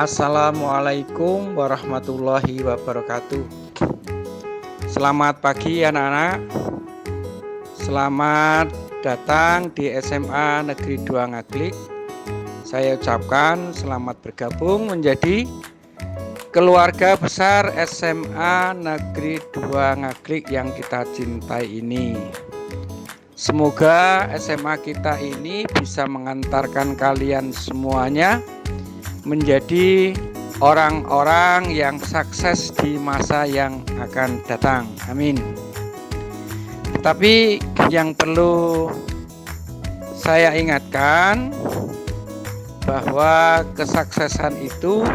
Assalamualaikum warahmatullahi wabarakatuh. Selamat pagi anak-anak. Selamat datang di SMA Negeri 2 Ngaglik. Saya ucapkan selamat bergabung menjadi keluarga besar SMA Negeri 2 Ngaglik yang kita cintai ini. Semoga SMA kita ini bisa mengantarkan kalian semuanya menjadi orang-orang yang sukses di masa yang akan datang. Amin. Tapi yang perlu saya ingatkan bahwa kesuksesan itu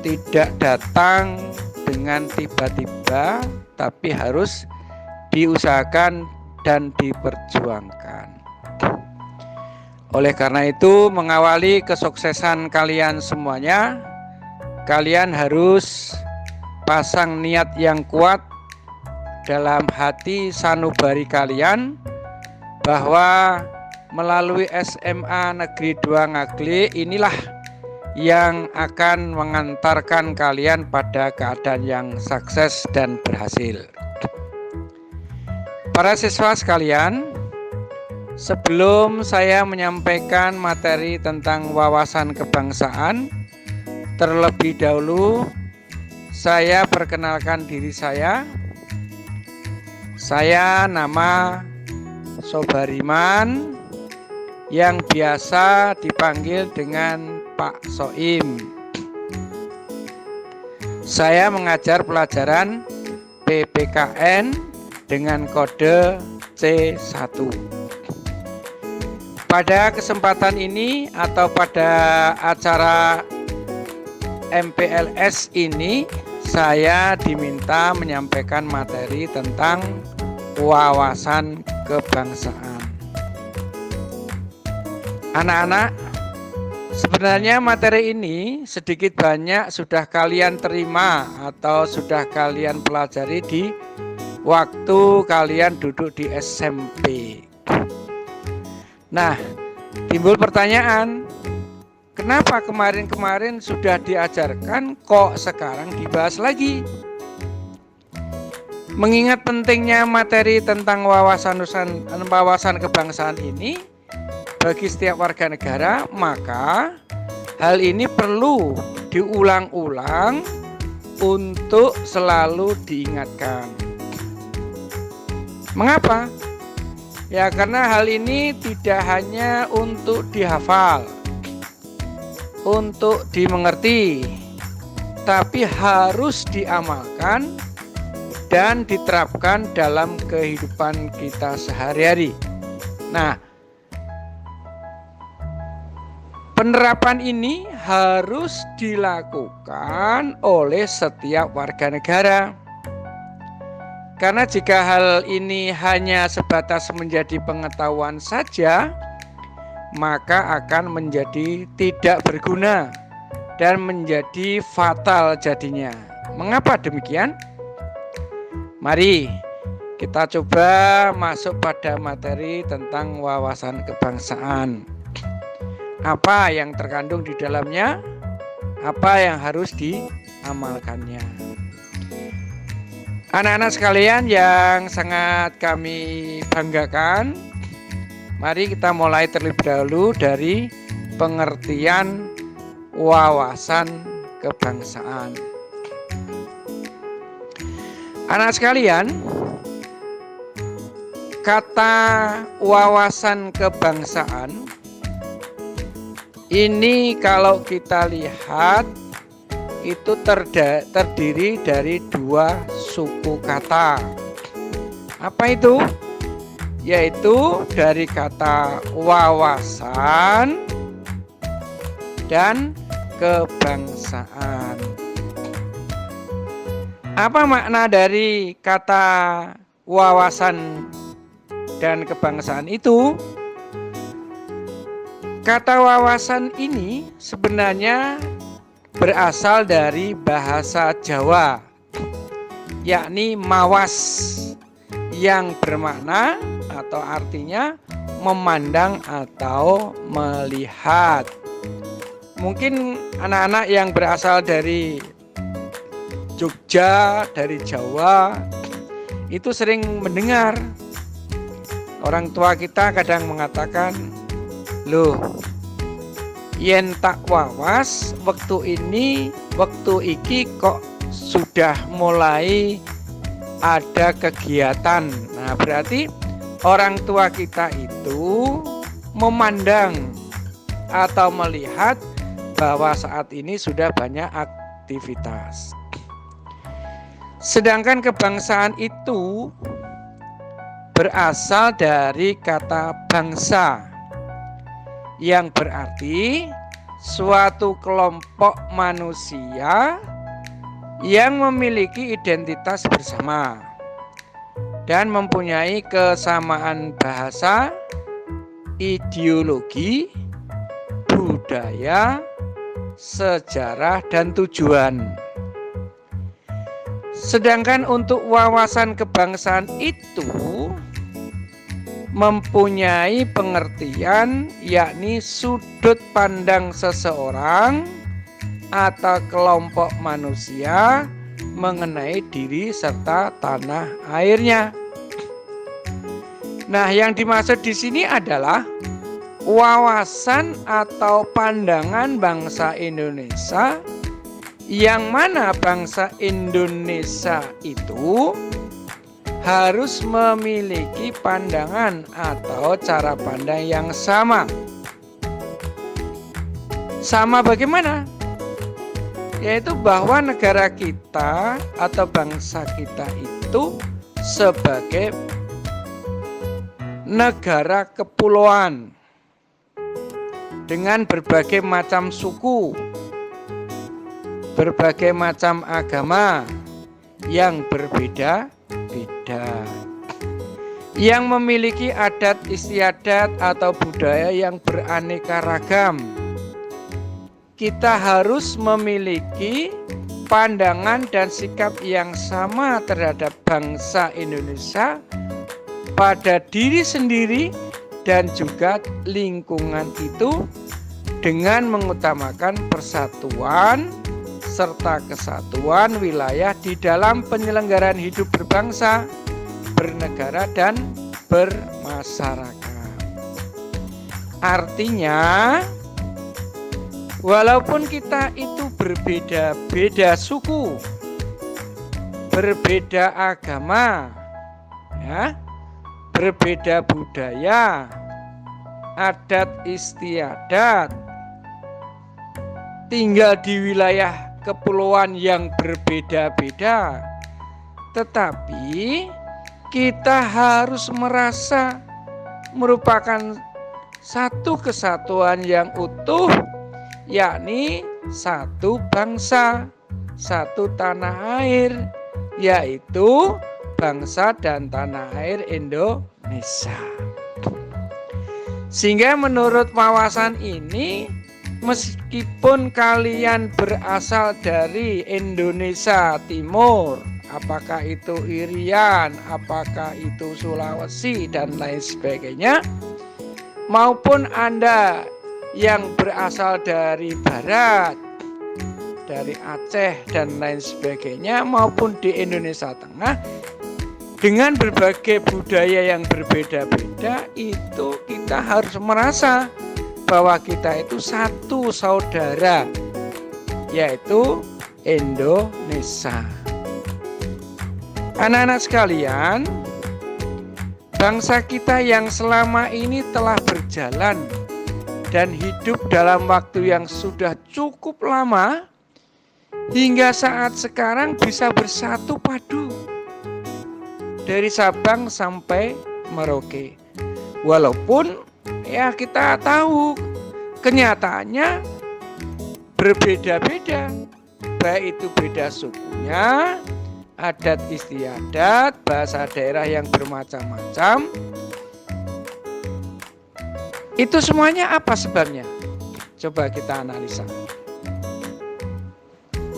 tidak datang dengan tiba-tiba, tapi harus diusahakan dan diperjuangkan. Oleh karena itu, mengawali kesuksesan kalian semuanya, kalian harus pasang niat yang kuat dalam hati sanubari kalian bahwa melalui SMA Negeri 2 Ngaglik inilah yang akan mengantarkan kalian pada keadaan yang sukses dan berhasil. Para siswa sekalian, sebelum saya menyampaikan materi tentang wawasan kebangsaan, terlebih dahulu saya perkenalkan diri saya. Saya nama Sobariman yang biasa dipanggil dengan Pak Soim. Saya mengajar pelajaran PPKN dengan kode C1. Pada kesempatan ini atau pada acara MPLS ini, saya diminta menyampaikan materi tentang wawasan kebangsaan. Anak-anak, sebenarnya materi ini sedikit banyak sudah kalian terima atau sudah kalian pelajari di waktu kalian duduk di SMP. Nah, timbul pertanyaan, kenapa kemarin-kemarin sudah diajarkan kok sekarang dibahas lagi? Mengingat pentingnya materi tentang wawasan kebangsaan ini bagi setiap warga negara, maka hal ini perlu diulang-ulang untuk selalu diingatkan. Mengapa? Ya, karena hal ini tidak hanya untuk dihafal, untuk dimengerti, tapi harus diamalkan dan diterapkan dalam kehidupan kita sehari-hari. Nah, penerapan ini harus dilakukan oleh setiap warga negara. Karena jika hal ini hanya sebatas menjadi pengetahuan saja, maka akan menjadi tidak berguna dan menjadi fatal jadinya. Mengapa demikian? Mari kita coba masuk pada materi tentang wawasan kebangsaan. Apa yang terkandung di dalamnya? Apa yang harus diamalkannya? Anak-anak sekalian yang sangat kami banggakan, mari kita mulai terlebih dahulu dari pengertian wawasan kebangsaan. Anak sekalian, kata wawasan kebangsaan ini kalau kita lihat itu terdiri dari dua suku kata. Apa itu? Yaitu dari kata wawasan dan kebangsaan. Apa makna dari kata wawasan dan kebangsaan itu? Kata wawasan ini sebenarnya berasal dari bahasa Jawa, yakni mawas, yang bermakna atau artinya memandang atau melihat. Mungkin anak-anak yang berasal dari Jogja, dari Jawa, itu sering mendengar orang tua kita kadang mengatakan, loh, yen tak wawas waktu iki kok sudah mulai ada kegiatan. Nah, berarti orang tua kita itu memandang atau melihat bahwa saat ini sudah banyak aktivitas. Sedangkan kebangsaan itu berasal dari kata bangsa, yang berarti suatu kelompok manusia yang memiliki identitas bersama dan mempunyai kesamaan bahasa, ideologi, budaya, sejarah, dan tujuan. Sedangkan untuk wawasan kebangsaan itu mempunyai pengertian, yakni sudut pandang seseorang atau kelompok manusia mengenai diri serta tanah airnya. Nah, yang dimaksud di sini adalah wawasan atau pandangan bangsa Indonesia, yang mana bangsa Indonesia itu harus memiliki pandangan atau cara pandang yang sama. Sama bagaimana? Yaitu bahwa negara kita atau bangsa kita itu sebagai negara kepulauan dengan berbagai macam suku, berbagai macam agama yang berbeda-beda, yang memiliki adat istiadat atau budaya yang beraneka ragam. Kita harus memiliki pandangan dan sikap yang sama terhadap bangsa Indonesia pada diri sendiri dan juga lingkungan itu, dengan mengutamakan persatuan serta kesatuan wilayah di dalam penyelenggaraan hidup berbangsa, bernegara, dan bermasyarakat. Artinya, walaupun kita itu berbeda-beda suku, berbeda agama, ya, berbeda budaya, adat istiadat, tinggal di wilayah kepulauan yang berbeda-beda, tetapi kita harus merasa merupakan satu kesatuan yang utuh, yakni satu bangsa, satu tanah air, yaitu bangsa dan tanah air Indonesia. Sehingga menurut wawasan ini, meskipun kalian berasal dari Indonesia Timur, apakah itu Irian, apakah itu Sulawesi, dan lain sebagainya, maupun Anda yang berasal dari Barat, dari Aceh, dan lain sebagainya, maupun di Indonesia Tengah, dengan berbagai budaya yang berbeda-beda, itu kita harus merasa bahwa kita itu satu saudara, yaitu Indonesia. Anak-anak sekalian, bangsa kita yang selama ini telah berjalan dan hidup dalam waktu yang sudah cukup lama, hingga saat sekarang bisa bersatu padu dari Sabang sampai Merauke. Walaupun ya kita tahu kenyataannya berbeda-beda, baik itu beda sukunya, adat istiadat, bahasa daerah yang bermacam-macam. Itu semuanya apa sebabnya? Coba kita analisa.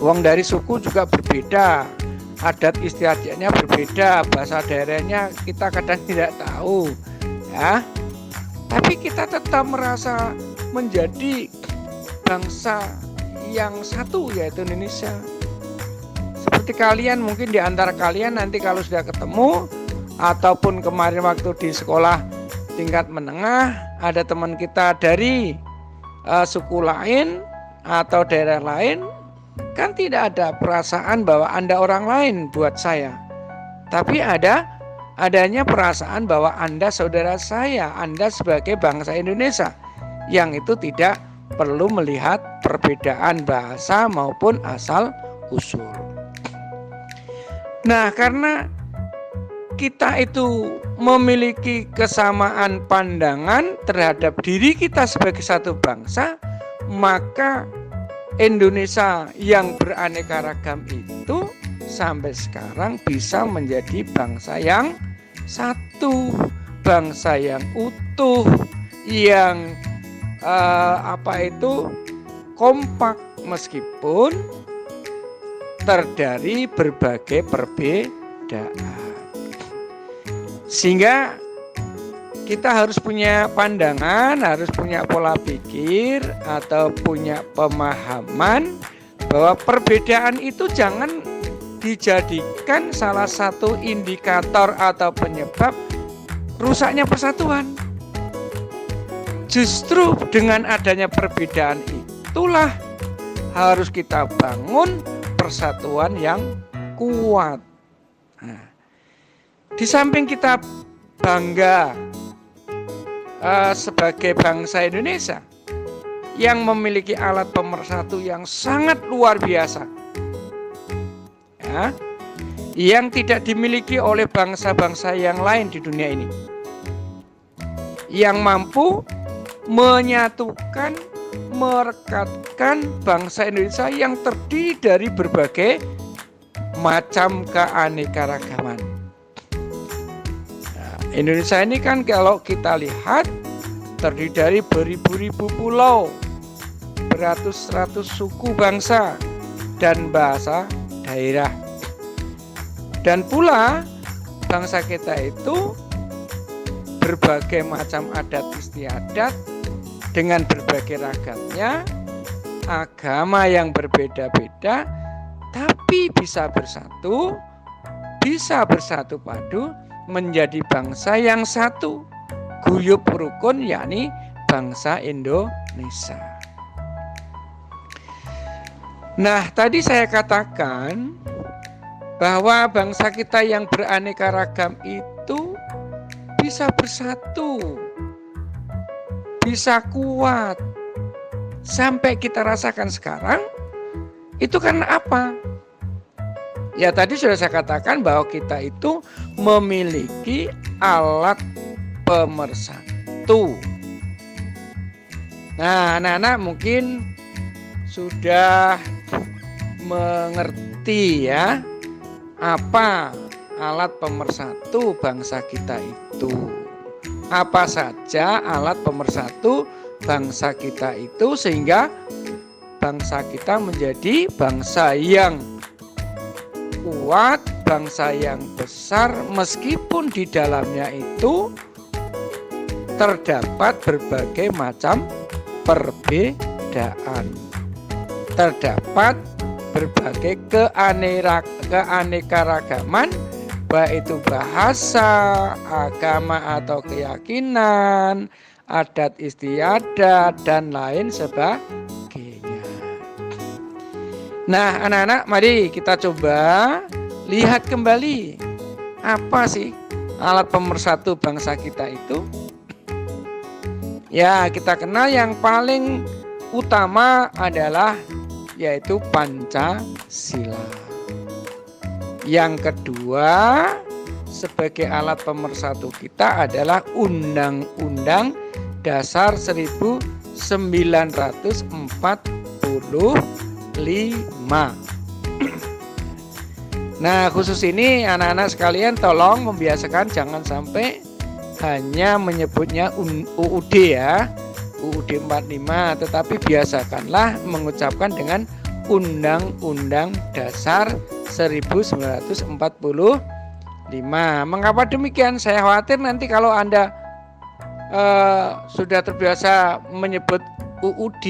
Wong dari suku juga berbeda, adat istiadatnya berbeda, bahasa daerahnya kita kadang tidak tahu, ya. Tapi kita tetap merasa menjadi bangsa yang satu, yaitu Indonesia. Seperti kalian, mungkin di antara kalian nanti kalau sudah ketemu ataupun kemarin waktu di sekolah tingkat menengah ada teman kita dari suku lain atau daerah lain, kan tidak ada perasaan bahwa Anda orang lain buat saya, tapi adanya perasaan bahwa Anda saudara saya, Anda sebagai bangsa Indonesia, yang itu tidak perlu melihat perbedaan bahasa maupun asal usul. Nah, karena kita itu memiliki kesamaan pandangan terhadap diri kita sebagai satu bangsa, maka Indonesia yang beraneka ragam itu sampai sekarang bisa menjadi bangsa yang satu, bangsa yang utuh, yang kompak meskipun terdiri berbagai perbedaan. Sehingga kita harus punya pandangan, harus punya pola pikir atau punya pemahaman bahwa perbedaan itu jangan dijadikan salah satu indikator atau penyebab rusaknya persatuan. Justru dengan adanya perbedaan itulah harus kita bangun persatuan yang kuat. Nah, di samping kita bangga sebagai bangsa Indonesia yang memiliki alat pemersatu yang sangat luar biasa, ya, yang tidak dimiliki oleh bangsa-bangsa yang lain di dunia ini, yang mampu menyatukan, merekatkan bangsa Indonesia yang terdiri dari berbagai macam keanekaragaman. Nah, Indonesia ini kan kalau kita lihat terdiri dari beribu-ribu pulau, beratus-ratus suku bangsa dan bahasa daerah. Dan pula bangsa kita itu berbagai macam adat istiadat dengan berbagai ragamnya, agama yang berbeda-beda, tapi bisa bersatu padu menjadi bangsa yang satu, guyub rukun, yakni bangsa Indonesia. Nah, tadi saya katakan bahwa bangsa kita yang beraneka ragam itu bisa bersatu, bisa kuat, sampai kita rasakan sekarang. Itu karena apa? Ya, tadi sudah saya katakan bahwa kita itu memiliki alat pemersatu. Nah, anak-anak mungkin sudah mengerti ya apa alat pemersatu bangsa kita itu. Apa saja alat pemersatu bangsa kita itu sehingga bangsa kita menjadi bangsa yang kuat, bangsa yang besar, meskipun di dalamnya itu terdapat berbagai macam perbedaan, terdapat berbagai keanekaragaman, baik itu bahasa, agama atau keyakinan, adat istiadat, dan lain sebagainya. Nah, anak-anak, mari kita coba lihat kembali apa sih alat pemersatu bangsa kita itu. Ya, kita kenal yang paling utama adalah yaitu Pancasila. Yang kedua sebagai alat pemersatu kita adalah Undang-Undang Dasar 1945. Nah, khusus ini anak-anak sekalian tolong membiasakan jangan sampai hanya menyebutnya UUD ya, UUD 45, tetapi biasakanlah mengucapkan dengan Undang-Undang Dasar 1945. Mengapa demikian? Saya khawatir nanti kalau Anda sudah terbiasa menyebut UUD,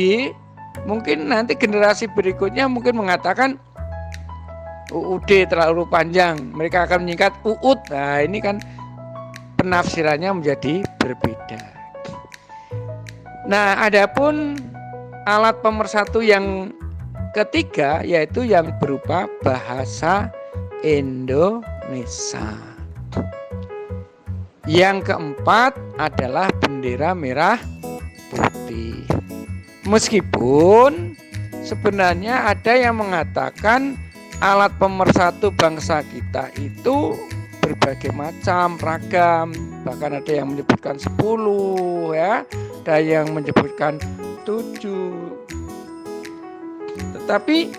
Mungkin nanti generasi berikutnya mungkin mengatakan UUD terlalu panjang, mereka akan menyingkat UUD. Nah, ini kan penafsirannya menjadi berbeda. Nah, adapun alat pemersatu yang ketiga yaitu yang berupa bahasa Indonesia. Yang keempat adalah bendera merah putih. Meskipun sebenarnya ada yang mengatakan alat pemersatu bangsa kita itu berbagai macam, ragam. Bahkan ada yang menyebutkan 10 ya, ada yang menyebutkan 7. Tetapi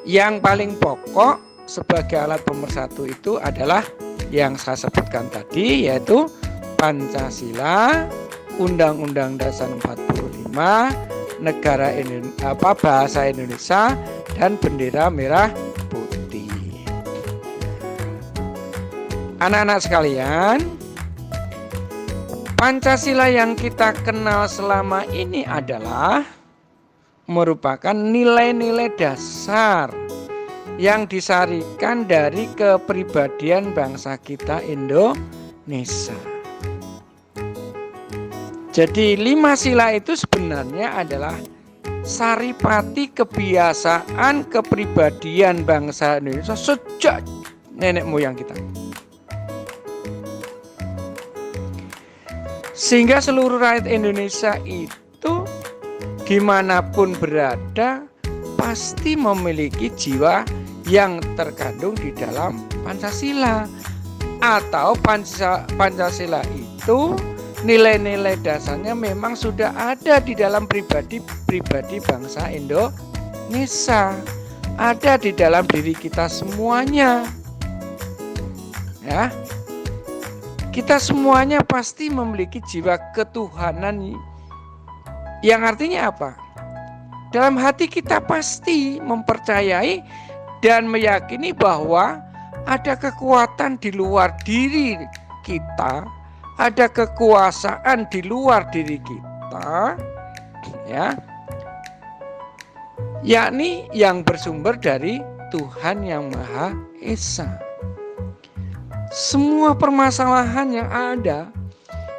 yang paling pokok sebagai alat pemersatu itu adalah yang saya sebutkan tadi, yaitu Pancasila, Undang-Undang Dasar 45, Negara Bahasa Indonesia, dan bendera merah putih. Anak-anak sekalian, Pancasila yang kita kenal selama ini adalah merupakan nilai-nilai dasar yang disarikan dari kepribadian bangsa kita Indonesia. Jadi 5 sila itu sebenarnya adalah saripati kebiasaan kepribadian bangsa Indonesia sejak nenek moyang kita. Sehingga seluruh rakyat Indonesia itu dimanapun berada pasti memiliki jiwa yang terkandung di dalam Pancasila. Atau Pancasila itu nilai-nilai dasarnya memang sudah ada di dalam pribadi bangsa Indonesia. Ada di dalam diri kita semuanya. Ya. Kita semuanya pasti memiliki jiwa ketuhanan, yang artinya apa? Dalam hati kita pasti mempercayai dan meyakini bahwa ada kekuatan di luar diri kita, ada kekuasaan di luar diri kita, ya, yakni yang bersumber dari Tuhan Yang Maha Esa. Semua permasalahan yang ada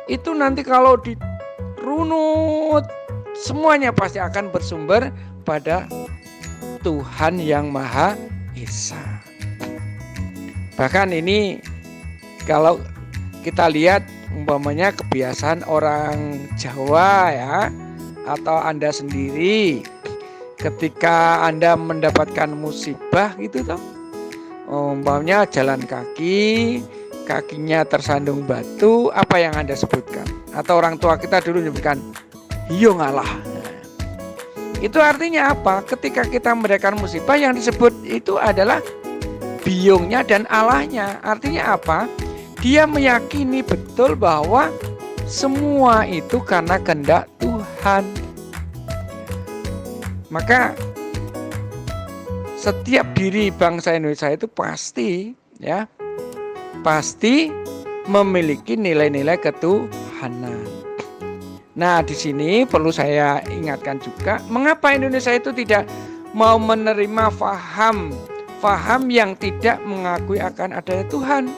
itu nanti kalau dirunut, semuanya pasti akan bersumber pada Tuhan Yang Maha Esa. Bahkan ini kalau kita lihat umpamanya kebiasaan orang Jawa ya, atau Anda sendiri ketika Anda mendapatkan musibah gitu toh, umpamanya jalan kaki, kakinya tersandung batu, apa yang Anda sebutkan? Atau orang tua kita dulu menyebutkan hiyo ngalah. Itu artinya apa? Ketika kita mendapatkan musibah, yang disebut itu adalah biungnya dan Allahnya. Artinya apa? Dia meyakini betul bahwa semua itu karena kehendak Tuhan. Maka setiap diri bangsa Indonesia itu pasti memiliki nilai-nilai ketuhanan. Nah, di sini perlu saya ingatkan juga, mengapa Indonesia itu tidak mau menerima faham yang tidak mengakui akan adanya Tuhan,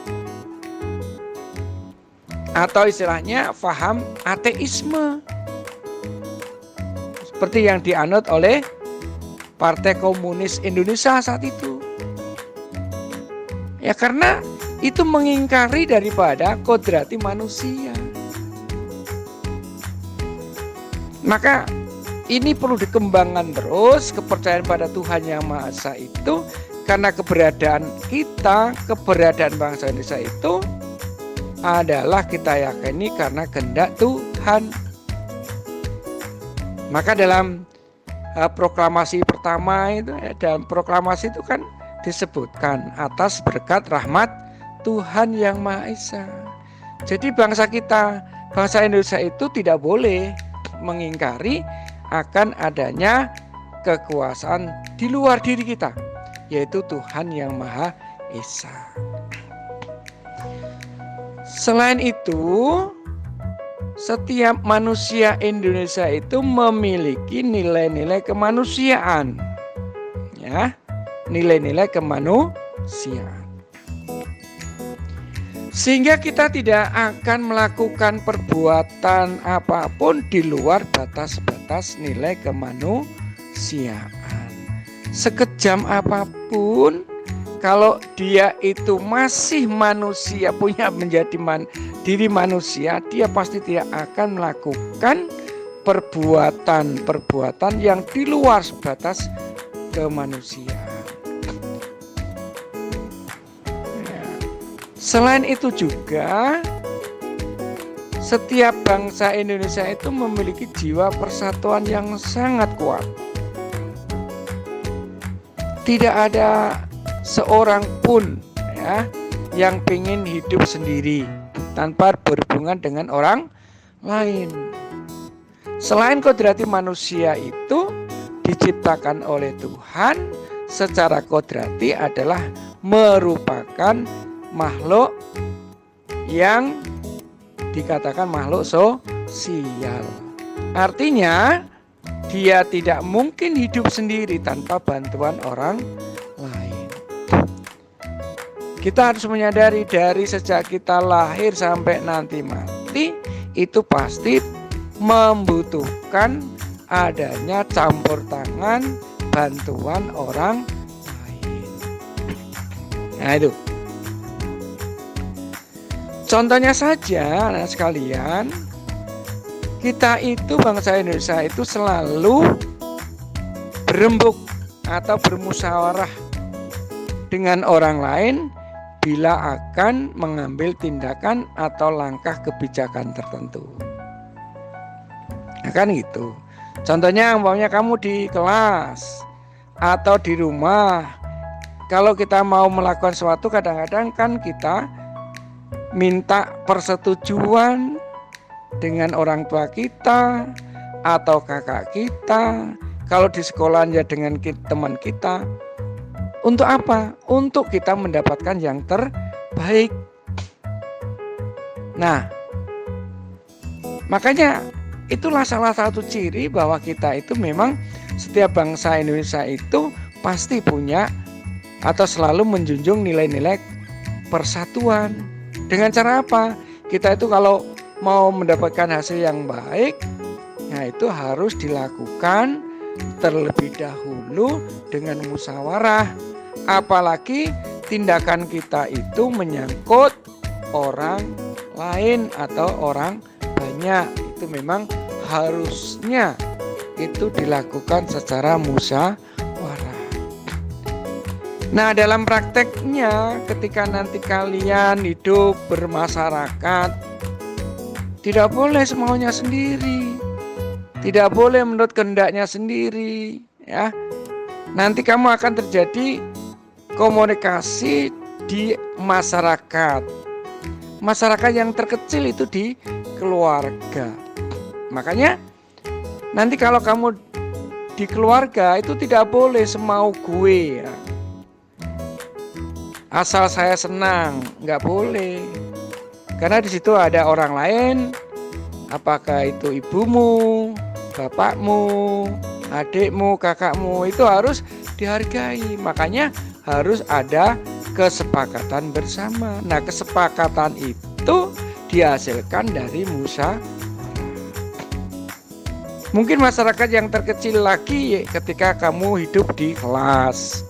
atau istilahnya faham ateisme, seperti yang dianut oleh Partai Komunis Indonesia saat itu. Ya, karena itu mengingkari daripada kodrati manusia. Maka ini perlu dikembangkan terus kepercayaan pada Tuhan Yang Maha Esa itu, karena keberadaan kita, keberadaan bangsa Indonesia itu adalah kita yakini karena kehendak Tuhan. Maka dalam proklamasi pertama itu, dalam proklamasi itu kan disebutkan atas berkat rahmat Tuhan Yang Maha Esa. Jadi bangsa kita, bangsa Indonesia itu tidak boleh mengingkari akan adanya kekuasaan di luar diri kita, yaitu Tuhan Yang Maha Esa. Selain itu, setiap manusia Indonesia itu memiliki nilai-nilai kemanusiaan, ya, nilai-nilai kemanusiaan. Sehingga kita tidak akan melakukan perbuatan apapun di luar batas-batas nilai kemanusiaan. Sekejam apapun, kalau dia itu masih manusia, punya menjadi diri manusia, dia pasti tidak akan melakukan perbuatan-perbuatan yang di luar batas kemanusiaan. Selain itu juga, setiap bangsa Indonesia itu memiliki jiwa persatuan yang sangat kuat. Tidak ada seorang pun, ya, yang ingin hidup sendiri tanpa berhubungan dengan orang lain. Selain kodrati manusia itu diciptakan oleh Tuhan, secara kodrati adalah merupakan makhluk yang dikatakan makhluk sosial. Artinya dia tidak mungkin hidup sendiri tanpa bantuan orang lain. Kita harus menyadari dari sejak kita lahir sampai nanti mati, itu pasti membutuhkan adanya campur tangan bantuan orang lain. Nah itu. Contohnya saja, anak sekalian, kita itu bangsa Indonesia itu selalu berembuk atau bermusyawarah dengan orang lain bila akan mengambil tindakan atau langkah kebijakan tertentu. Nah, kan gitu. Contohnya umpamanya kamu di kelas atau di rumah, kalau kita mau melakukan sesuatu kadang-kadang kan kita minta persetujuan dengan orang tua kita atau kakak kita. Kalau di sekolah ya dengan teman kita. Untuk apa? Untuk kita mendapatkan yang terbaik. Nah, makanya itulah salah satu ciri bahwa kita itu memang setiap bangsa Indonesia itu pasti punya atau selalu menjunjung nilai-nilai persatuan. Dengan cara apa? Kita itu kalau mau mendapatkan hasil yang baik, nah itu harus dilakukan terlebih dahulu dengan musyawarah. Apalagi tindakan kita itu menyangkut orang lain atau orang banyak, itu memang harusnya itu dilakukan secara musyawarah. Nah, dalam prakteknya ketika nanti kalian hidup bermasyarakat, tidak boleh semaunya sendiri, tidak boleh menurut kehendaknya sendiri, ya. Nanti kamu akan terjadi komunikasi di masyarakat. Masyarakat yang terkecil itu di keluarga. Makanya nanti kalau kamu di keluarga itu tidak boleh semau gue, ya. Asal saya senang, nggak boleh. Karena di situ ada orang lain, apakah itu ibumu, bapakmu, adikmu, kakakmu, itu harus dihargai. Makanya harus ada kesepakatan bersama. Nah, kesepakatan itu dihasilkan dari musyawarah. Mungkin masyarakat yang terkecil lagi ketika kamu hidup di kelas.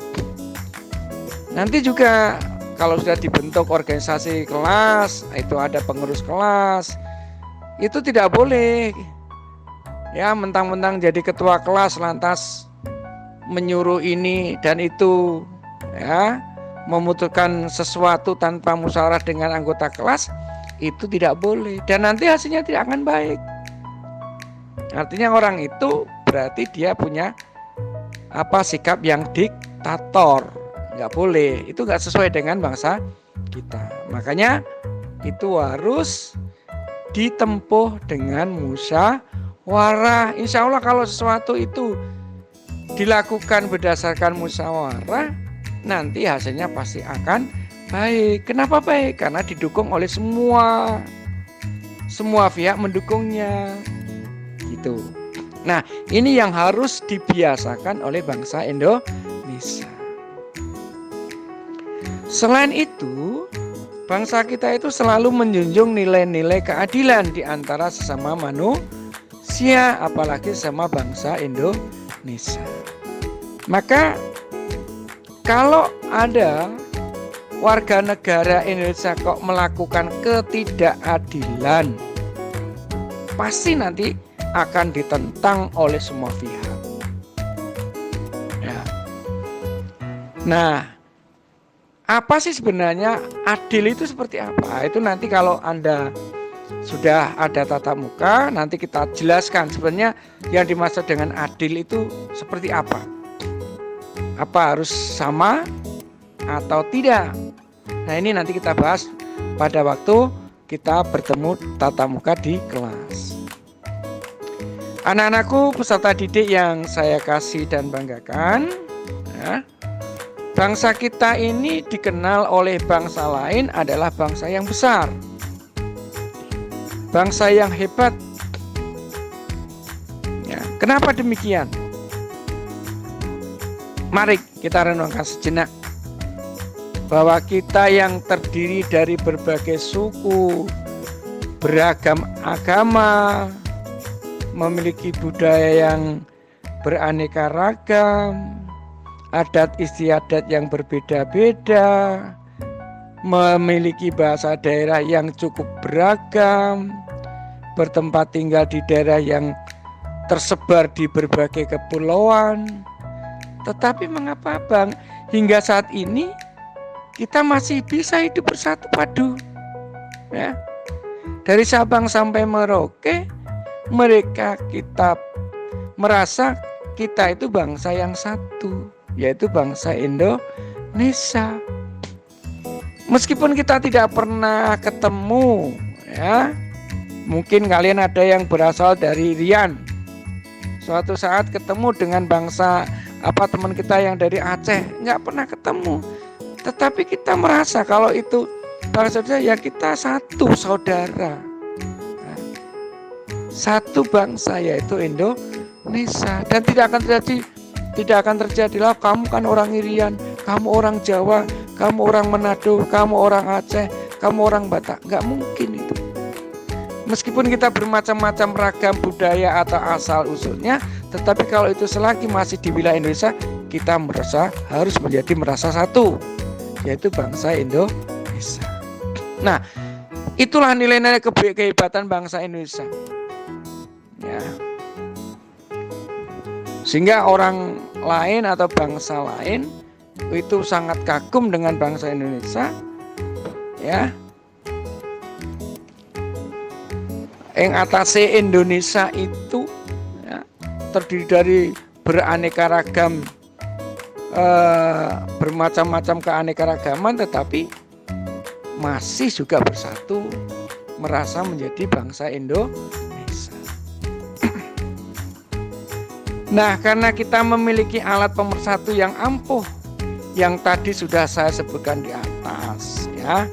Nanti juga kalau sudah dibentuk organisasi kelas, itu ada pengurus kelas, itu tidak boleh ya mentang-mentang jadi ketua kelas lantas menyuruh ini dan itu, ya, memutuskan sesuatu tanpa musyawarah dengan anggota kelas, itu tidak boleh dan nanti hasilnya tidak akan baik. Artinya orang itu berarti dia punya sikap yang diktator. Nggak boleh, itu nggak sesuai dengan bangsa kita. Makanya itu harus ditempuh dengan musyawarah. Insya Allah kalau sesuatu itu dilakukan berdasarkan musyawarah, nanti hasilnya pasti akan baik. Kenapa baik? Karena didukung oleh semua. semua pihak mendukungnya. Gitu. Nah, ini yang harus dibiasakan oleh bangsa Indonesia. Selain itu, bangsa kita itu selalu menjunjung nilai-nilai keadilan di antara sesama manusia, apalagi sama bangsa Indonesia. Maka kalau ada warga negara Indonesia kok melakukan ketidakadilan, pasti nanti akan ditentang oleh semua pihak. Ya. Nah, apa sih sebenarnya adil itu seperti apa? Itu nanti kalau Anda sudah ada tatap muka, nanti kita jelaskan sebenarnya yang dimaksud dengan adil itu seperti apa. Apa harus sama atau tidak? Nah, ini nanti kita bahas pada waktu kita bertemu tatap muka di kelas. Anak-anakku, peserta didik yang saya kasih dan banggakan, ya, bangsa kita ini dikenal oleh bangsa lain adalah bangsa yang besar, bangsa yang hebat. Ya, kenapa demikian? Mari kita renungkan sejenak bahwa kita yang terdiri dari berbagai suku, beragam agama, memiliki budaya yang beraneka ragam, adat istiadat yang berbeda-beda, memiliki bahasa daerah yang cukup beragam, bertempat tinggal di daerah yang tersebar di berbagai kepulauan. Tetapi mengapa Bang, hingga saat ini kita masih bisa hidup bersatu padu? Ya. Dari Sabang sampai Merauke, mereka kita merasa kita itu bangsa yang satu, yaitu bangsa Indonesia. Meskipun kita tidak pernah ketemu, ya, mungkin kalian ada yang berasal dari Rian, suatu saat ketemu dengan bangsa teman kita yang dari Aceh, nggak pernah ketemu, tetapi kita merasa kalau itu bangsa ya kita satu saudara, satu bangsa, yaitu Indonesia. Dan tidak akan terjadi lah kamu kan orang Irian, kamu orang Jawa, kamu orang Manado, kamu orang Aceh, kamu orang Batak. Nggak mungkin itu. Meskipun kita bermacam-macam ragam budaya atau asal usulnya, tetapi kalau itu selagi masih di wilayah Indonesia, kita harus merasa satu, yaitu bangsa Indonesia. Nah, itulah nilai-nilai kehebatan bangsa Indonesia. Ya. Sehingga orang lain atau bangsa lain itu sangat kagum dengan bangsa Indonesia, ya. Yang atase Indonesia itu, ya, terdiri dari beraneka ragam, bermacam-macam keanekaragaman, tetapi masih juga bersatu, merasa menjadi bangsa Indonesia. Nah, karena kita memiliki alat pemersatu yang ampuh, yang tadi sudah saya sebutkan di atas, ya,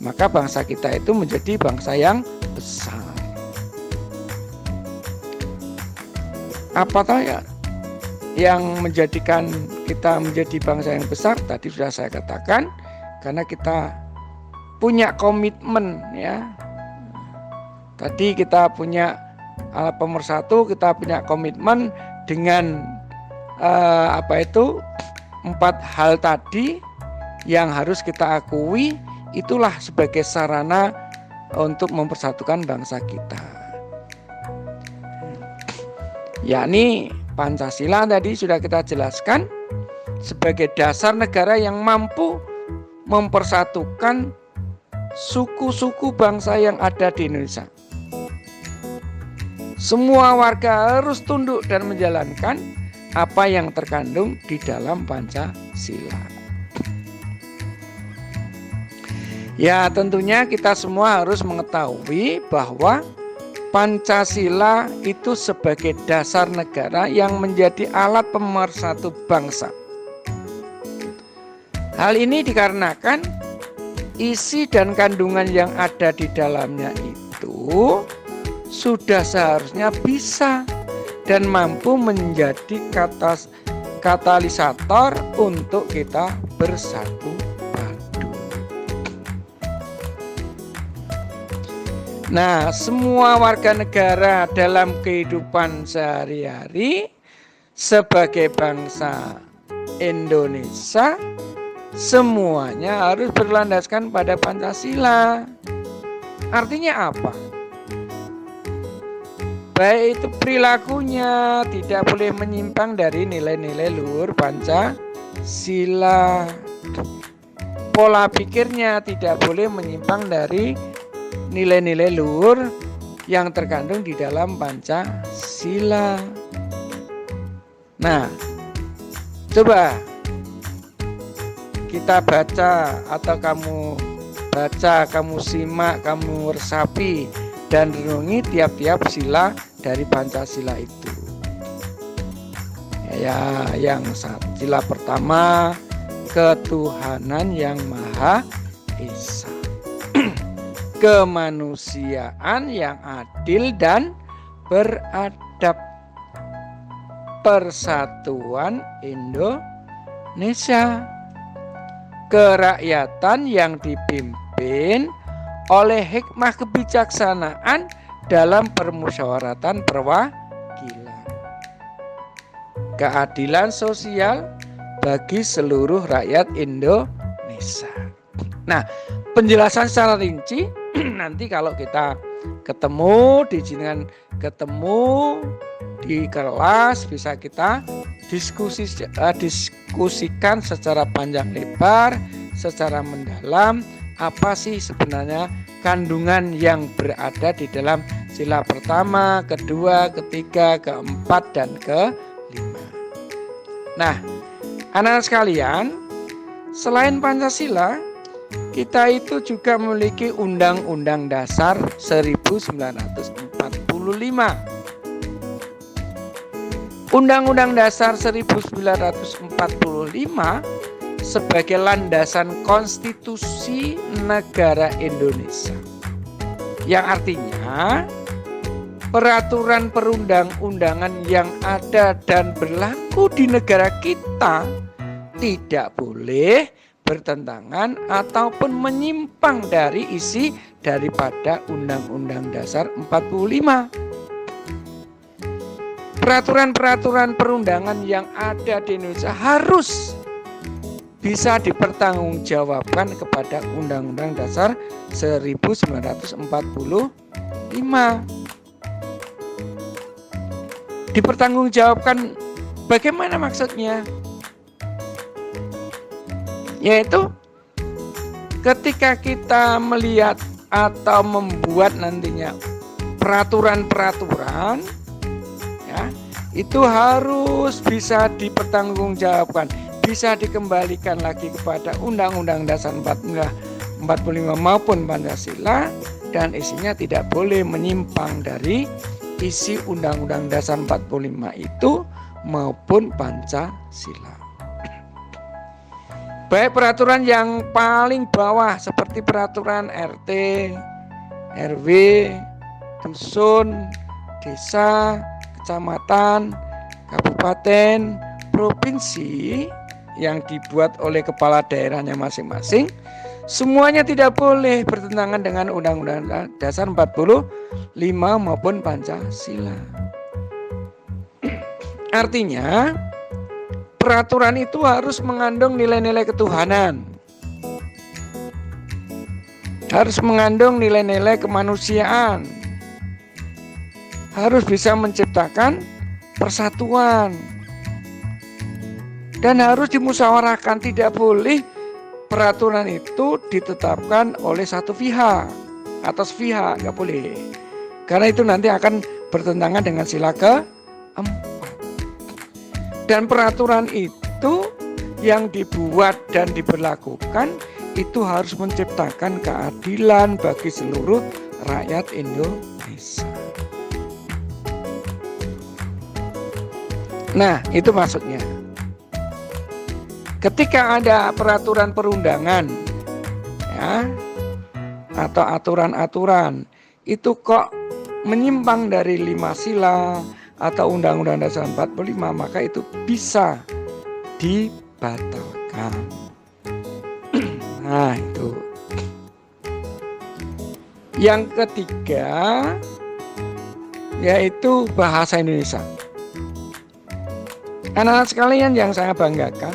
maka bangsa kita itu menjadi bangsa yang besar. Apa ya yang menjadikan kita menjadi bangsa yang besar? Tadi sudah saya katakan, karena kita punya komitmen, ya. Tadi kita punya alat pemersatu, kita punya komitmen dengan 4 hal tadi yang harus kita akui, itulah sebagai sarana untuk mempersatukan bangsa kita. Yakni Pancasila tadi sudah kita jelaskan sebagai dasar negara yang mampu mempersatukan suku-suku bangsa yang ada di Indonesia. Semua warga harus tunduk dan menjalankan apa yang terkandung di dalam Pancasila. Ya, tentunya kita semua harus mengetahui bahwa Pancasila itu sebagai dasar negara yang menjadi alat pemersatu bangsa. Hal ini dikarenakan isi dan kandungan yang ada di dalamnya itu itu sudah seharusnya bisa dan mampu menjadi katalisator untuk kita bersatu padu. Nah, semua warga negara dalam kehidupan sehari-hari sebagai bangsa Indonesia semuanya harus berlandaskan pada Pancasila. Artinya apa? Baik itu perilakunya tidak boleh menyimpang dari nilai-nilai luhur Pancasila. Pola pikirnya tidak boleh menyimpang dari nilai-nilai luhur yang terkandung di dalam Pancasila. Nah, coba kita baca atau kamu baca, kamu simak, kamu resapi dan renungi tiap-tiap sila dari Pancasila itu. Ya, yang sila pertama, ketuhanan yang Maha Esa. Kemanusiaan yang adil dan beradab. Persatuan Indonesia. Kerakyatan yang dipimpin oleh hikmah kebijaksanaan dalam permusyawaratan perwakilan. Keadilan sosial bagi seluruh rakyat Indonesia. Nah, penjelasan secara rinci nanti kalau kita ketemu di kelas bisa kita diskusikan secara panjang lebar, secara mendalam apa sih sebenarnya kandungan yang berada di dalam sila pertama, kedua, ketiga, keempat, dan kelima. Nah, anak-anak sekalian, selain Pancasila, kita itu juga memiliki Undang-Undang Dasar 1945. Undang-Undang Dasar 1945 sebagai landasan konstitusi negara Indonesia, yang artinya peraturan perundang-undangan yang ada dan berlaku di negara kita tidak boleh bertentangan ataupun menyimpang dari isi daripada Undang-Undang Dasar 45. Peraturan-peraturan perundangan yang ada di Indonesia harus bisa dipertanggungjawabkan kepada Undang-Undang Dasar 1945. Dipertanggungjawabkan bagaimana maksudnya? Yaitu ketika kita melihat atau membuat nantinya peraturan-peraturan, ya, itu harus bisa dipertanggungjawabkan, bisa dikembalikan lagi kepada Undang-Undang Dasar 45 maupun Pancasila, dan isinya tidak boleh menyimpang dari isi Undang-Undang Dasar 45 itu maupun Pancasila. Baik peraturan yang paling bawah seperti peraturan RT, RW, dusun, desa, kecamatan, kabupaten, provinsi yang dibuat oleh kepala daerahnya masing-masing, semuanya tidak boleh bertentangan dengan Undang-Undang Dasar 45 maupun Pancasila. Artinya peraturan itu harus mengandung nilai-nilai ketuhanan, harus mengandung nilai-nilai kemanusiaan, harus bisa menciptakan persatuan, dan harus dimusyawarahkan. Tidak boleh peraturan itu ditetapkan oleh satu pihak atas pihak, nggak boleh, karena itu nanti akan bertentangan dengan sila keempat. Dan peraturan itu yang dibuat dan diberlakukan itu harus menciptakan keadilan bagi seluruh rakyat Indonesia. Nah, itu maksudnya. Ketika ada peraturan perundangan, ya, atau aturan-aturan, itu kok menyimpang dari 5 sila atau Undang-Undang Dasar 45, maka itu bisa dibatalkan. Nah, itu. Yang ketiga yaitu bahasa Indonesia. Anak-anak sekalian yang saya banggakan,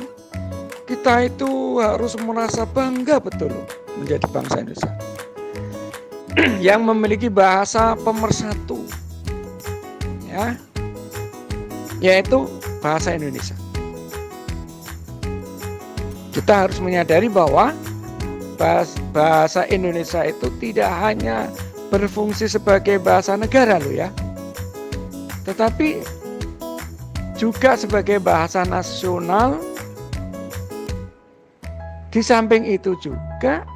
kita itu harus merasa bangga betul menjadi bangsa Indonesia yang memiliki bahasa pemersatu, ya, yaitu bahasa Indonesia. Kita harus menyadari bahwa bahasa Indonesia itu tidak hanya berfungsi sebagai bahasa negara loh ya, tetapi juga sebagai bahasa nasional. Di samping itu juga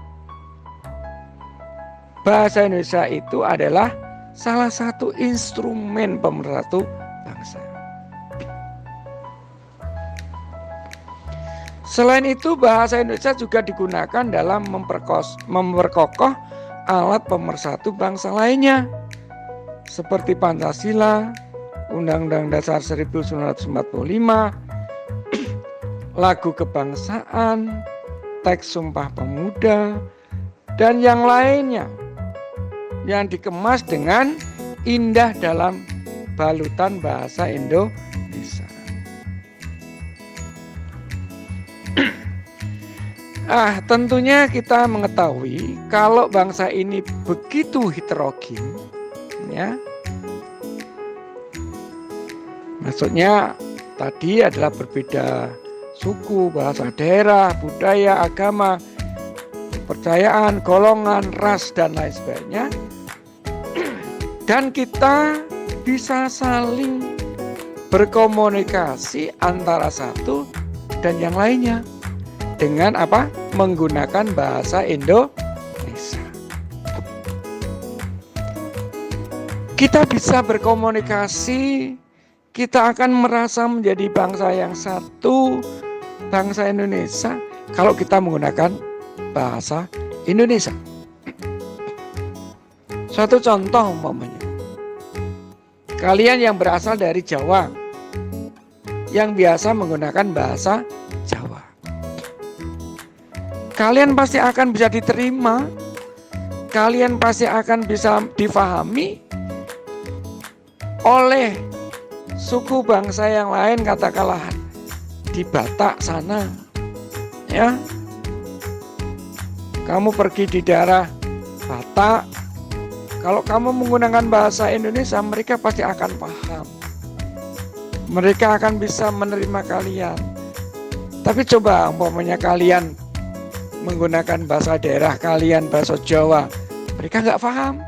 bahasa Indonesia itu adalah salah satu instrumen pemersatu bangsa. Selain itu, bahasa Indonesia juga digunakan dalam memperkokoh alat pemersatu bangsa lainnya seperti Pancasila, Undang-Undang Dasar 1945, lagu kebangsaan, teks Sumpah Pemuda, dan yang lainnya yang dikemas dengan indah dalam balutan bahasa Indonesia. Tentunya kita mengetahui kalau bangsa ini begitu heterogen, ya. Maksudnya tadi adalah berbeda suku, bahasa daerah, budaya, agama, kepercayaan, golongan, ras, dan lain sebagainya. Dan kita bisa saling berkomunikasi antara satu dan yang lainnya dengan apa? Menggunakan bahasa Indonesia. Kita bisa berkomunikasi, kita akan merasa menjadi bangsa yang satu, bangsa Indonesia, kalau kita menggunakan bahasa Indonesia. Suatu contoh umpamanya, kalian yang berasal dari Jawa, yang biasa menggunakan bahasa Jawa, kalian pasti akan bisa diterima, kalian pasti akan bisa difahami oleh suku bangsa yang lain, katakanlah di Batak sana, ya. Kamu pergi di daerah Batak, kalau kamu menggunakan bahasa Indonesia, mereka pasti akan paham. Mereka akan bisa menerima kalian. Tapi coba umpamanya kalian menggunakan bahasa daerah kalian, bahasa Jawa, mereka nggak paham.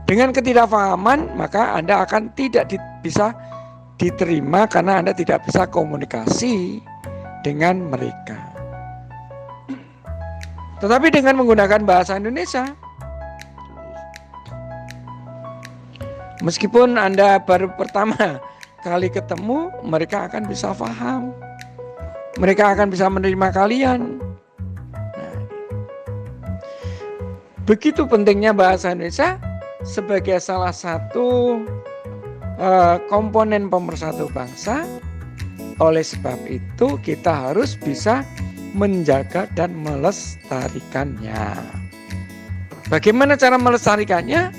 Dengan ketidakpahaman, maka Anda akan tidak bisa diterima karena Anda tidak bisa komunikasi dengan mereka. Tetapi dengan menggunakan bahasa Indonesia, meskipun Anda baru pertama kali ketemu, mereka akan bisa paham. Mereka akan bisa menerima kalian. Nah, begitu pentingnya bahasa Indonesia sebagai salah satu komponen pemersatu bangsa. Oleh sebab itu kita harus bisa menjaga dan melestarikannya. Bagaimana cara melestarikannya?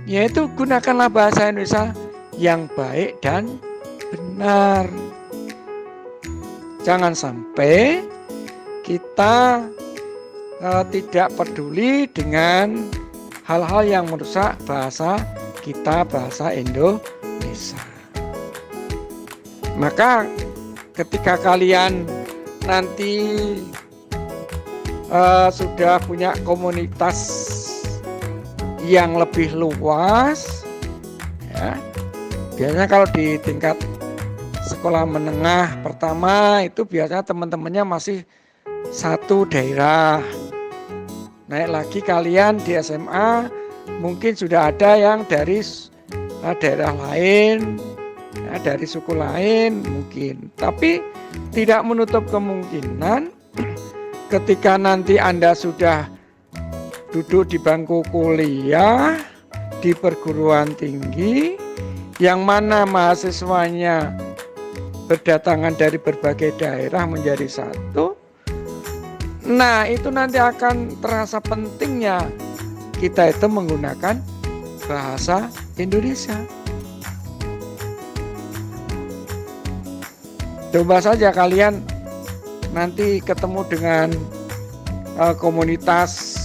Yaitu gunakanlah bahasa Indonesia yang baik dan benar. Jangan sampai kita tidak peduli dengan hal-hal yang merusak bahasa kita, bahasa Indonesia. Maka ketika kalian nanti sudah punya komunitas yang lebih luas, ya, biasanya kalau di tingkat sekolah menengah pertama itu biasanya teman-temannya masih satu daerah. Naik lagi kalian di SMA mungkin sudah ada yang dari daerah lain, ya, dari suku lain mungkin. Tapi tidak menutup kemungkinan ketika nanti Anda sudah duduk di bangku kuliah di perguruan tinggi, yang mana mahasiswanya berdatangan dari berbagai daerah menjadi satu. Nah, itu nanti akan terasa pentingnya kita itu menggunakan bahasa Indonesia. Coba saja kalian nanti ketemu dengan komunitas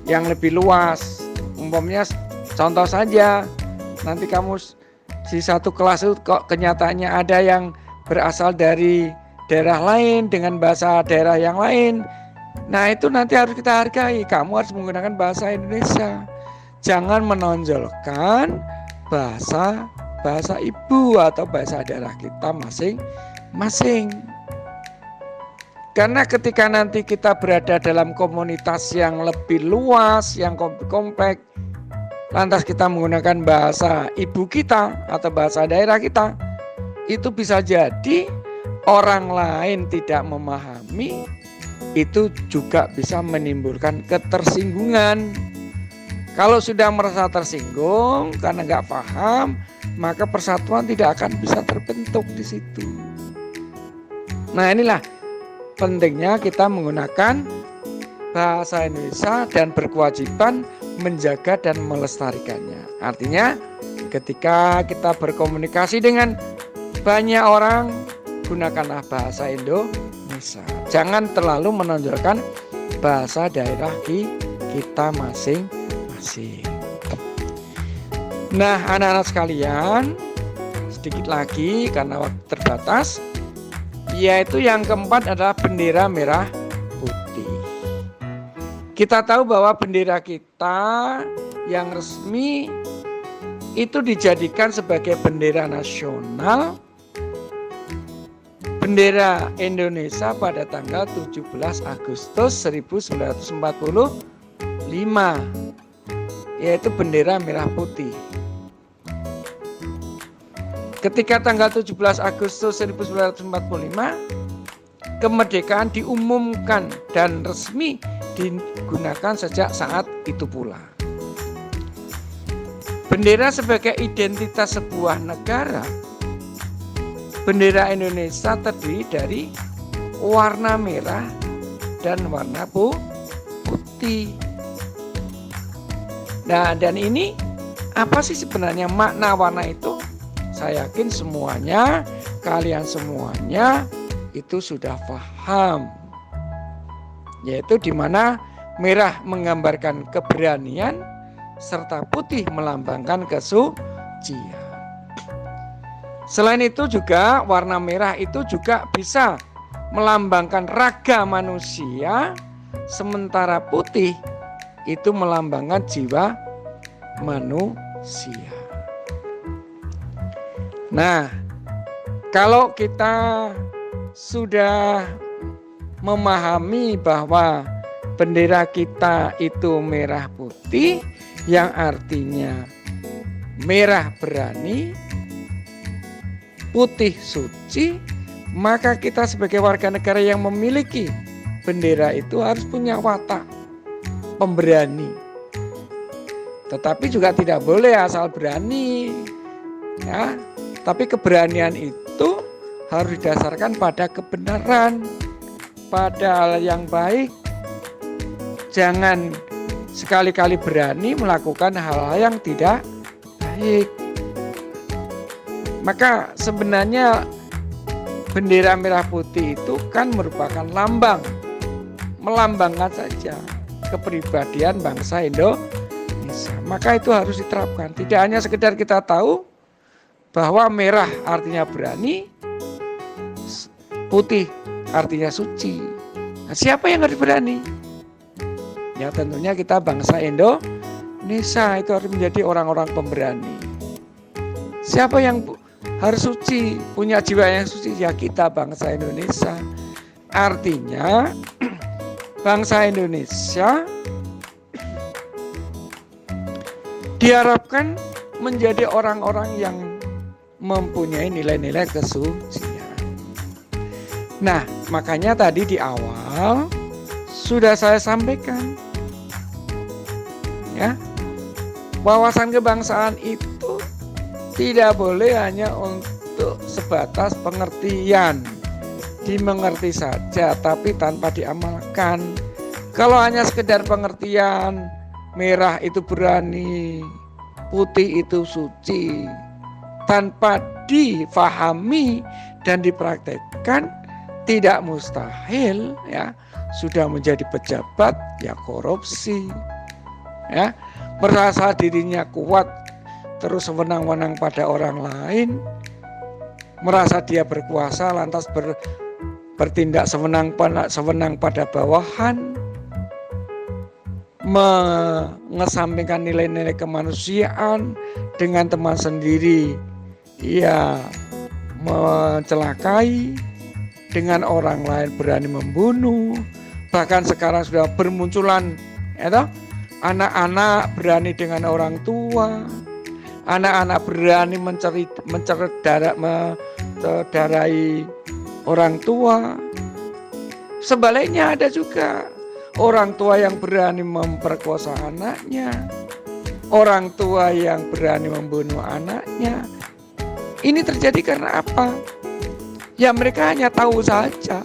yang lebih luas. Umpamanya contoh saja, nanti kamu di satu kelas itu kok kenyataannya ada yang berasal dari daerah lain dengan bahasa daerah yang lain. Nah, itu nanti harus kita hargai. Kamu harus menggunakan bahasa Indonesia. Jangan menonjolkan bahasa ibu atau bahasa daerah kita masing-masing. Karena ketika nanti kita berada dalam komunitas yang lebih luas, yang kompleks, lantas kita menggunakan bahasa ibu kita atau bahasa daerah kita, itu bisa jadi orang lain tidak memahami, itu juga bisa menimbulkan ketersinggungan. Kalau sudah merasa tersinggung karena nggak paham, maka persatuan tidak akan bisa terbentuk di situ. Nah, inilah pentingnya kita menggunakan bahasa Indonesia dan berkewajiban menjaga dan melestarikannya. Artinya ketika kita berkomunikasi dengan banyak orang, gunakanlah bahasa Indonesia. Jangan terlalu menonjolkan bahasa daerah kita masing-masing. Nah, anak-anak sekalian, sedikit lagi karena waktu terbatas, yaitu yang keempat adalah bendera merah putih. Kita tahu bahwa bendera kita yang resmi itu dijadikan sebagai bendera nasional, bendera Indonesia pada tanggal 17 Agustus 1945, yaitu bendera merah putih. Ketika tanggal 17 Agustus 1945 kemerdekaan diumumkan dan resmi digunakan sejak saat itu pula. Bendera sebagai identitas sebuah negara. Bendera Indonesia terdiri dari warna merah dan warna putih. Nah, dan ini apa sih sebenarnya makna warna itu? Saya yakin semuanya, kalian semuanya itu sudah paham. Yaitu di mana merah menggambarkan keberanian serta putih melambangkan kesucian. Selain itu juga warna merah itu juga bisa melambangkan raga manusia, sementara putih itu melambangkan jiwa manusia. Nah, kalau kita sudah memahami bahwa bendera kita itu merah putih, yang artinya merah berani, putih suci, maka kita sebagai warga negara yang memiliki bendera itu harus punya watak pemberani. Tetapi juga tidak boleh asal berani, ya. Tapi keberanian itu harus didasarkan pada kebenaran, pada hal yang baik. Jangan sekali-kali berani melakukan hal-hal yang tidak baik. Maka sebenarnya bendera merah putih itu kan merupakan lambang, melambangkan saja kepribadian bangsa Indonesia. Maka itu harus diterapkan. Tidak hanya sekedar kita tahu bahwa merah artinya berani, putih artinya suci. Nah, siapa yang harus berani? Ya tentunya kita bangsa Indonesia itu harus menjadi orang-orang pemberani. Siapa yang harus suci, punya jiwa yang suci? Ya kita bangsa Indonesia. Artinya bangsa Indonesia diharapkan menjadi orang-orang yang mempunyai nilai-nilai kesucian. Nah, makanya tadi di awal sudah saya sampaikan Ya, wawasan kebangsaan itu tidak boleh hanya untuk sebatas pengertian, dimengerti saja tapi tanpa diamalkan. Kalau hanya sekedar pengertian, merah itu berani, putih itu suci, tanpa difahami dan dipraktekkan, tidak mustahil ya sudah menjadi pejabat ya korupsi, ya merasa dirinya kuat terus wewenang-wenang pada orang lain, merasa dia berkuasa lantas bertindak sewenang pada bawahan, mengesampingkan nilai-nilai kemanusiaan dengan teman sendiri, ia mencelakai, dengan orang lain berani membunuh. Bahkan sekarang sudah bermunculan anak-anak berani dengan orang tua, anak-anak berani mencedarai orang tua. Sebaliknya ada juga orang tua yang berani memperkosa anaknya, orang tua yang berani membunuh anaknya. Ini terjadi karena apa? Ya mereka hanya tahu saja,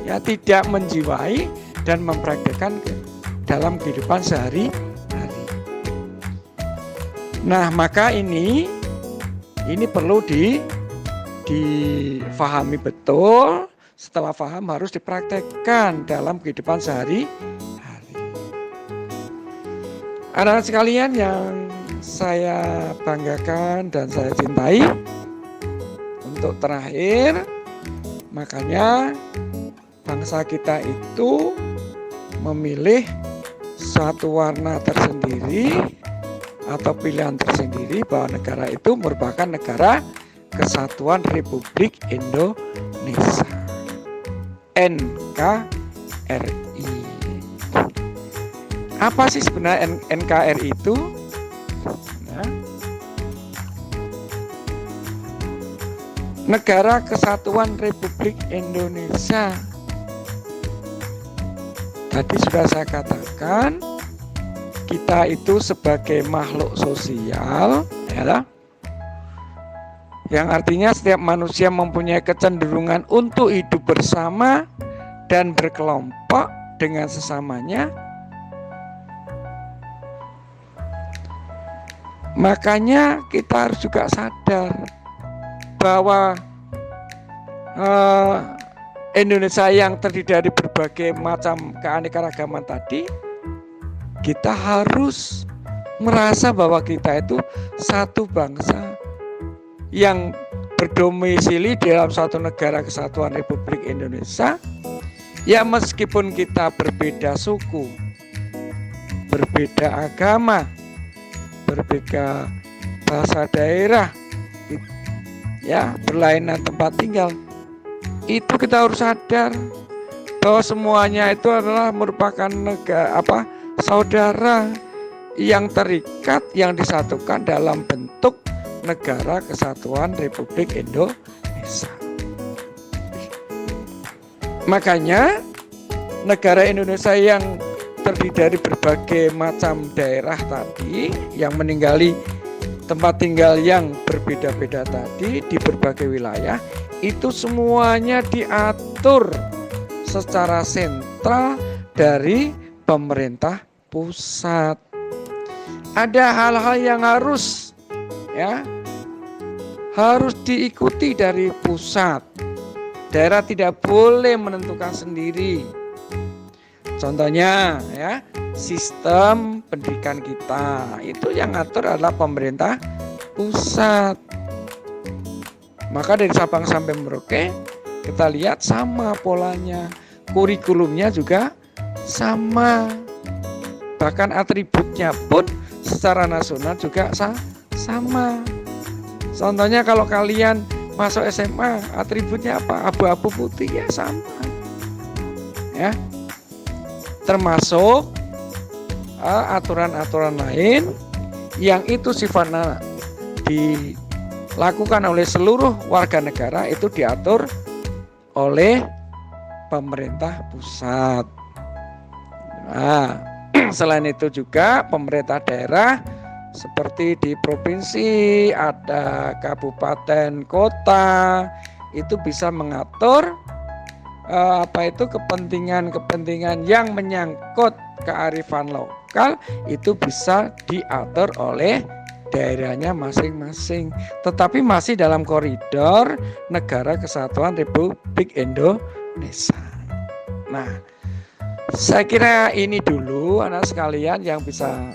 ya tidak menjiwai dan mempraktikkan dalam kehidupan sehari-hari. Nah maka ini perlu difahami betul. Setelah paham harus dipraktekkan dalam kehidupan sehari-hari. Anak-anak sekalian yang saya banggakan dan saya cintai, untuk terakhir, makanya bangsa kita itu memilih suatu warna tersendiri atau pilihan tersendiri bahwa negara itu merupakan negara Kesatuan Republik Indonesia, NKRI. Apa sih sebenarnya NKRI itu? Negara Kesatuan Republik Indonesia. Tadi sudah saya katakan, kita itu sebagai makhluk sosial, ya, yang artinya setiap manusia mempunyai kecenderungan untuk hidup bersama dan berkelompok dengan sesamanya. Makanya kita harus juga sadar bahwa Indonesia yang terdiri dari berbagai macam keanekaragaman tadi, kita harus merasa bahwa kita itu satu bangsa yang berdomisili dalam suatu negara Kesatuan Republik Indonesia. Ya meskipun kita berbeda suku, berbeda agama, berbeda bahasa daerah, ya berlainan tempat tinggal, itu kita harus sadar bahwa semuanya itu adalah merupakan saudara yang terikat, yang disatukan dalam bentuk negara Kesatuan Republik Indonesia. Makanya negara Indonesia yang terdiri dari berbagai macam daerah tadi, yang meninggali tempat tinggal yang berbeda-beda tadi di berbagai wilayah, itu semuanya diatur secara sentral dari pemerintah pusat. Ada hal-hal yang harus diikuti dari pusat. Daerah tidak boleh menentukan sendiri. Contohnya ya, sistem pendidikan kita itu yang ngatur adalah pemerintah pusat. Maka dari Sabang sampai Merauke kita lihat sama polanya, kurikulumnya juga sama, bahkan atributnya pun secara nasional juga sama. Contohnya kalau kalian masuk SMA, atributnya apa? Abu-abu putih, ya sama, ya. Termasuk aturan-aturan lain yang itu sifatnya dilakukan oleh seluruh warga negara, itu diatur oleh pemerintah pusat. Nah, Selain itu juga pemerintah daerah seperti di provinsi, ada kabupaten, kota, itu bisa mengatur kepentingan yang menyangkut kearifan lokal itu bisa diatur oleh daerahnya masing-masing, tetapi masih dalam koridor Negara Kesatuan Republik Indonesia. Nah, saya kira ini dulu anak sekalian yang bisa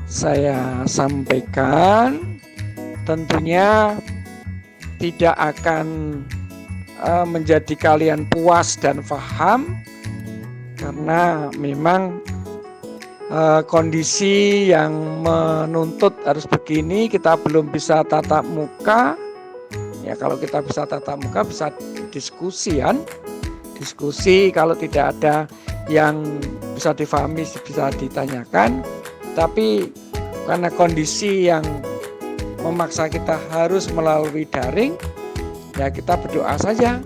saya sampaikan. Tentunya tidak akan menjadi kalian puas dan paham, karena memang kondisi yang menuntut harus begini. Kita belum bisa tatap muka. Ya, kalau kita bisa tatap muka bisa diskusian. Diskusi, kalau tidak ada yang bisa difahami bisa ditanyakan. Tapi karena kondisi yang memaksa kita harus melalui daring, ya kita berdoa saja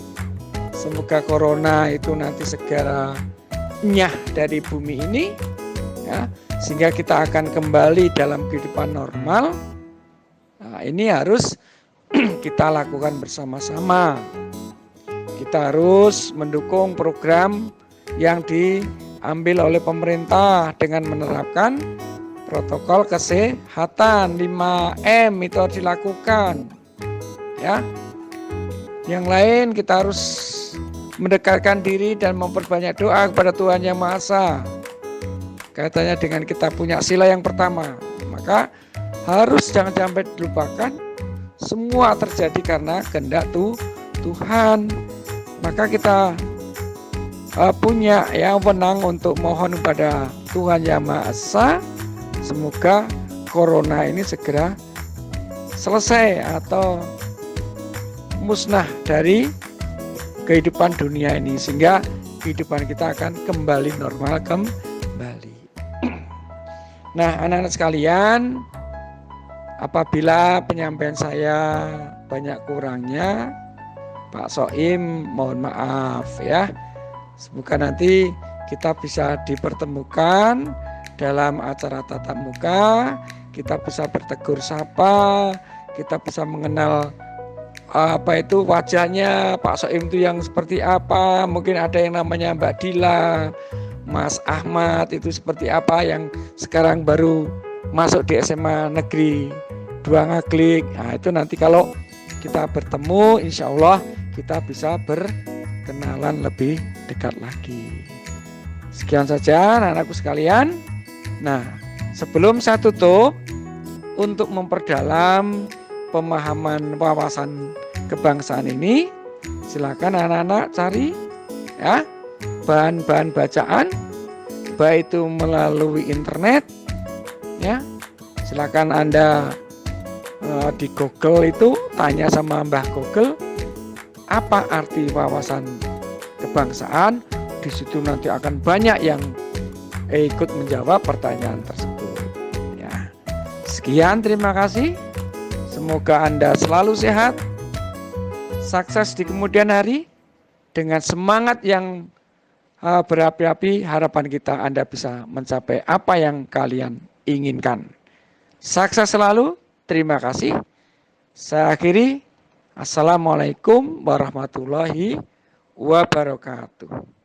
semoga corona itu nanti segera nyah dari bumi ini, ya, sehingga kita akan kembali dalam kehidupan normal. Nah, ini harus kita lakukan bersama-sama. Kita harus mendukung program yang diambil oleh pemerintah dengan menerapkan protokol kesehatan 5M itu harus dilakukan, ya. Yang lain kita harus mendekatkan diri dan memperbanyak doa kepada Tuhan Yang Maha Esa. Kaitannya dengan kita punya sila yang pertama, maka harus jangan sampai dilupakan. Semua terjadi karena kehendak Tuhan. Maka kita punya yang wewenang untuk mohon kepada Tuhan Yang Maha Esa, semoga corona ini segera selesai atau musnah dari kehidupan dunia ini, sehingga kehidupan kita akan kembali normal kembali. Nah, anak-anak sekalian, apabila penyampaian saya banyak kurangnya, Pak Soim mohon maaf ya. Semoga nanti kita bisa dipertemukan dalam acara tatap muka, kita bisa bertegur sapa, kita bisa mengenal wajahnya Pak Soim itu yang seperti apa. Mungkin ada yang namanya Mbak Dila, Mas Ahmad itu seperti apa yang sekarang baru masuk di SMA Negeri 2 Ngaglik. Nah, itu nanti kalau kita bertemu, insya Allah kita bisa berkenalan lebih dekat lagi. Sekian saja anak-anakku sekalian. Nah, sebelum saya tutup, untuk memperdalam pemahaman wawasan kebangsaan ini, silakan anak-anak cari ya bahan-bahan bacaan, baik itu melalui internet ya. Silakan Anda di Google itu tanya sama Mbah Google apa arti wawasan kebangsaan. Di situ nanti akan banyak yang ikut menjawab pertanyaan tersebut ya. Sekian, terima kasih. Semoga Anda selalu sehat, sukses di kemudian hari. Dengan semangat yang berapi-api, harapan kita Anda bisa mencapai apa yang kalian inginkan. Sukses selalu, terima kasih. Saya akhiri. Assalamualaikum warahmatullahi wabarakatuh.